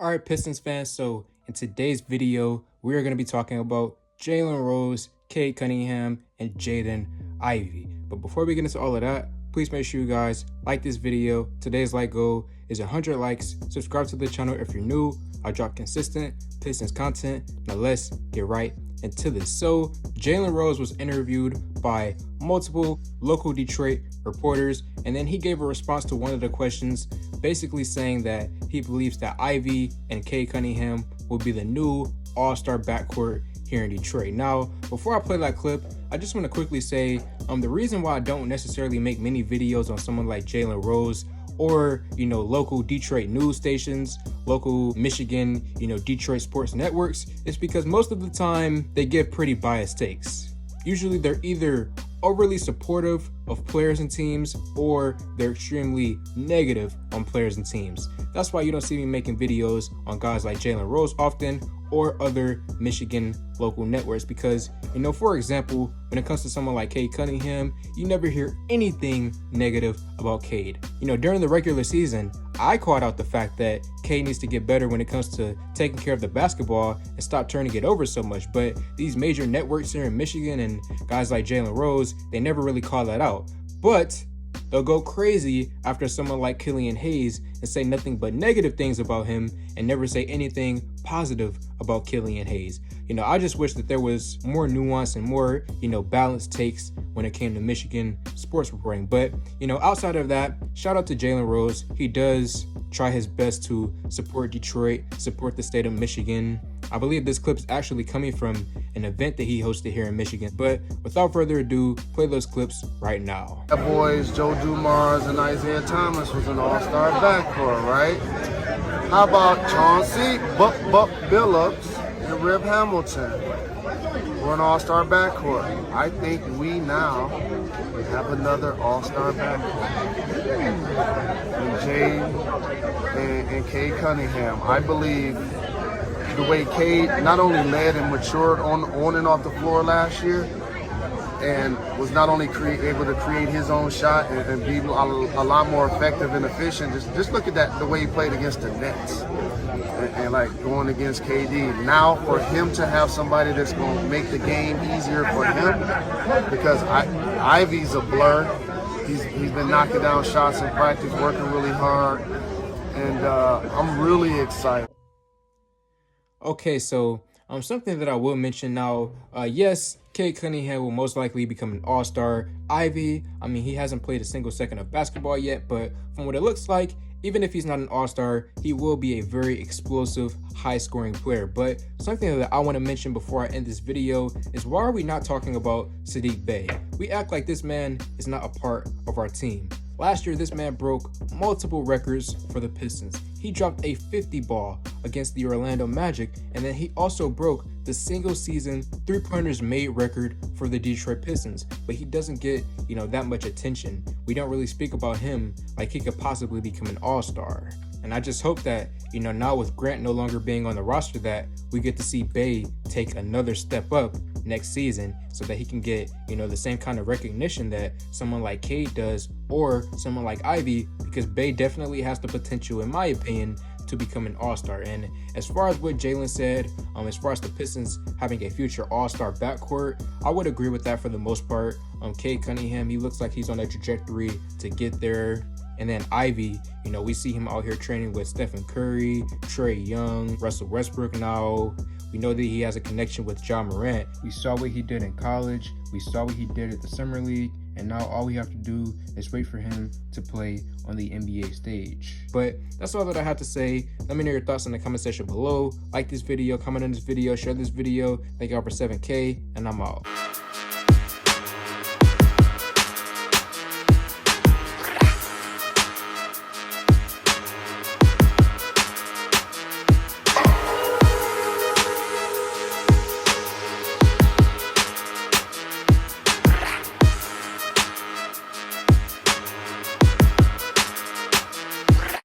All right, Pistons fans, so in today's video, we are going to be talking about Jalen Rose, Cade Cunningham, and Jaden Ivey. But before we get into all of that, please make sure you guys like this video. Today's like goal is 100 likes. Subscribe to the channel if you're new. I drop consistent Pistons content. Now let's get right into this. So Jalen Rose was interviewed by multiple local Detroit reporters, and then he gave a response to one of the questions, basically saying that he believes that Ivy and Cade Cunningham will be the new all-star backcourt here in Detroit. Now, before I play that clip, I just want to quickly say the reason why I don't necessarily make many videos on someone like Jalen Rose or, local Detroit news stations, local Michigan, Detroit sports networks, is because most of the time they give pretty biased takes. Usually they're either overly supportive of players and teams, or they're extremely negative on players and teams. That's why you don't see me making videos on guys like Jalen Rose often, or other Michigan local networks, because, for example, when it comes to someone like Cade Cunningham, you never hear anything negative about Cade. During the regular season, I called out the fact that Cade needs to get better when it comes to taking care of the basketball and stop turning it over so much, but these major networks here in Michigan and guys like Jalen Rose, they never really call that out. But they'll go crazy after someone like Killian Hayes and say nothing but negative things about him and never say anything positive about Killian Hayes. I just wish that there was more nuance and more, balanced takes when it came to Michigan sports reporting. But, outside of that, shout out to Jalen Rose. He does try his best to support Detroit, support the state of Michigan. I believe this clip is actually coming from an event that he hosted here in Michigan. But without further ado, play those clips right now. That boys Joe Dumars and Isaiah Thomas was an all-star backcourt, right? How about Chauncey Buck Billups and Rip Hamilton? We're an all-star backcourt. I think we now have another all-star backcourt. And Jay and Cade Cunningham. I believe the way Cade not only led and matured on and off the floor last year, and was not only able to create his own shot and be a lot more effective and efficient. Just look at that, the way he played against the Nets and like going against KD. Now for him to have somebody that's going to make the game easier for him, because Ivy's a blur. He's been knocking down shots in practice, working really hard, and I'm really excited. Okay, so something that I will mention now, yes, Cade Cunningham will most likely become an all-star. Ivy, he hasn't played a single second of basketball yet, but from what it looks like, even if he's not an all-star, he will be a very explosive, high-scoring player. But something that I want to mention before I end this video is, why are we not talking about Saddiq Bey? We act like this man is not a part of our team. Last year, this man broke multiple records for the Pistons. He dropped a 50 ball against the Orlando Magic, and then he also broke the single season three-pointers made record for the Detroit Pistons. But he doesn't get, that much attention. We don't really speak about him like he could possibly become an all-star. And I just hope that, now with Grant no longer being on the roster, that we get to see Bey take another step up next season so that he can get, the same kind of recognition that someone like Cade does, or someone like Ivy, because Bey definitely has the potential, in my opinion, to become an all-star. And as far as what Jalen said, as far as the Pistons having a future all-star backcourt, I would agree with that for the most part. Cade Cunningham, he looks like he's on a trajectory to get there. And then Ivy, we see him out here training with Stephen Curry, Trae Young, Russell Westbrook now. We know that he has a connection with Ja Morant. We saw what he did in college. We saw what he did at the Summer League. And now all we have to do is wait for him to play on the NBA stage. But that's all that I have to say. Let me know your thoughts in the comment section below. Like this video, comment on this video, share this video. Thank y'all for 7K, and I'm out.